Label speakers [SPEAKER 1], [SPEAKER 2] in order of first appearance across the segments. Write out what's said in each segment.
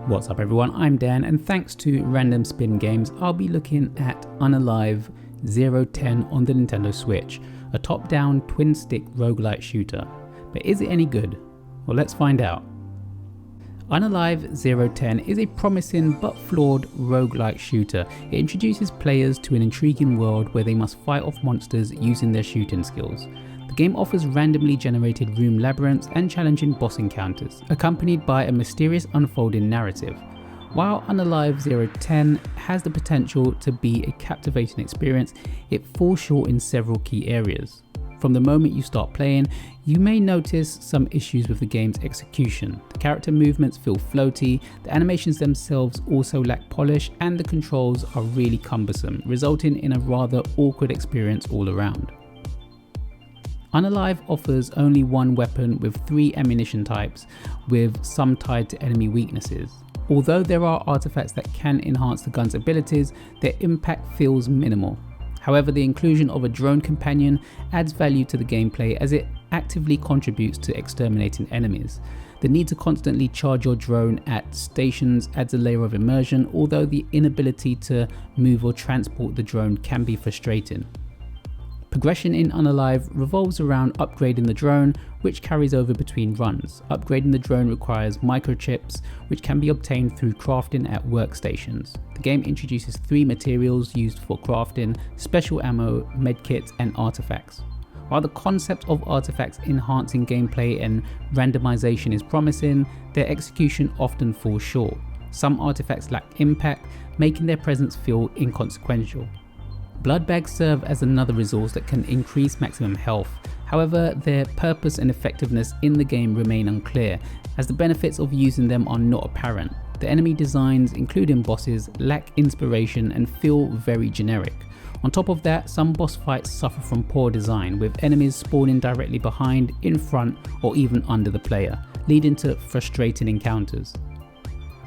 [SPEAKER 1] What's up everyone, I'm Dan, and thanks to RandomSpin-Games, I'll be looking at Unalive 010 on the Nintendo Switch, a top-down twin-stick roguelite shooter. But is it any good? Well, let's find out. Unalive 010 is a promising but flawed roguelike shooter. It introduces players to an intriguing world where they must fight off monsters using their shooting skills. The game offers randomly generated room labyrinths and challenging boss encounters, accompanied by a mysterious unfolding narrative. While Unalive 010 has the potential to be a captivating experience, it falls short in several key areas. From the moment you start playing, you may notice some issues with the game's execution. The character movements feel floaty, the animations themselves also lack polish, and the controls are really cumbersome, resulting in a rather awkward experience all around. Unalive offers only one weapon with 3 ammunition types, with some tied to enemy weaknesses. Although there are artifacts that can enhance the gun's abilities, their impact feels minimal. However, the inclusion of a drone companion adds value to the gameplay as it actively contributes to exterminating enemies. The need to constantly charge your drone at stations adds a layer of immersion, although the inability to move or transport the drone can be frustrating. Progression in Unalive revolves around upgrading the drone, which carries over between runs. Upgrading the drone requires microchips, which can be obtained through crafting at workstations. The game introduces 3 materials used for crafting: special ammo, medkits, and artifacts. While the concept of artifacts enhancing gameplay and randomization is promising, their execution often falls short. Some artifacts lack impact, making their presence feel inconsequential. Blood bags serve as another resource that can increase maximum health. However, their purpose and effectiveness in the game remain unclear, as the benefits of using them are not apparent. The enemy designs, including bosses, lack inspiration and feel very generic. On top of that, some boss fights suffer from poor design, with enemies spawning directly behind, in front, or even under the player, leading to frustrating encounters.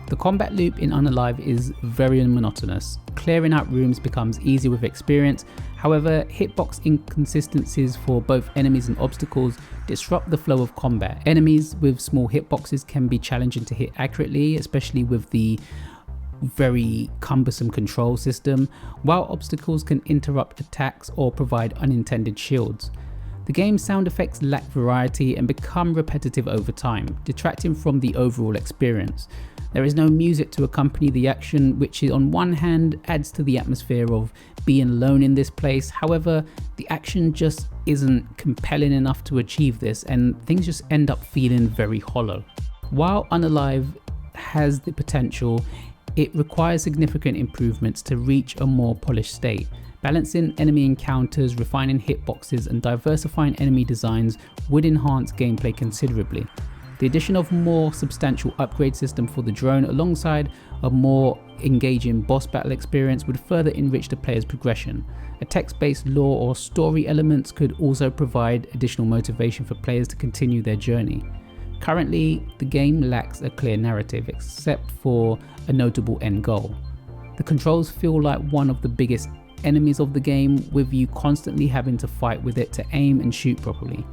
[SPEAKER 1] The combat loop in Unalive is very monotonous. Clearing out rooms becomes easy with experience. However, hitbox inconsistencies for both enemies and obstacles disrupt the flow of combat. Enemies with small hitboxes can be challenging to hit accurately, especially with the very cumbersome control system, while obstacles can interrupt attacks or provide unintended shields. The game's sound effects lack variety and become repetitive over time, detracting from the overall experience. There is no music to accompany the action, which on one hand adds to the atmosphere of being alone in this place. However, the action just isn't compelling enough to achieve this, and things just end up feeling very hollow. While Unalive has the potential, it requires significant improvements to reach a more polished state. Balancing enemy encounters, refining hitboxes, and diversifying enemy designs would enhance gameplay considerably. The addition of a more substantial upgrade system for the drone alongside a more engaging boss battle experience would further enrich the player's progression. A text-based lore or story elements could also provide additional motivation for players to continue their journey. Currently, the game lacks a clear narrative except for a notable end goal. The controls feel like one of the biggest enemies of the game, with you constantly having to fight with it to aim and shoot properly.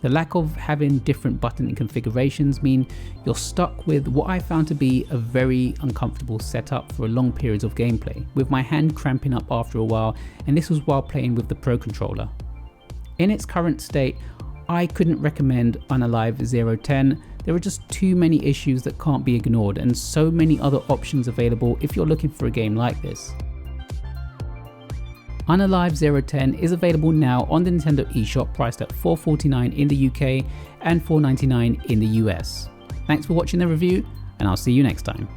[SPEAKER 1] The lack of having different button configurations mean you're stuck with what I found to be a very uncomfortable setup for long periods of gameplay, with my hand cramping up after a while, and this was while playing with the Pro Controller. In its current state, I couldn't recommend Unalive 010. There are just too many issues that can't be ignored, and so many other options available if you're looking for a game like this. Unalive 010 is available now on the Nintendo eShop, priced at $4.49 in the UK and $4.99 in the US. Thanks for watching the review, and I'll see you next time.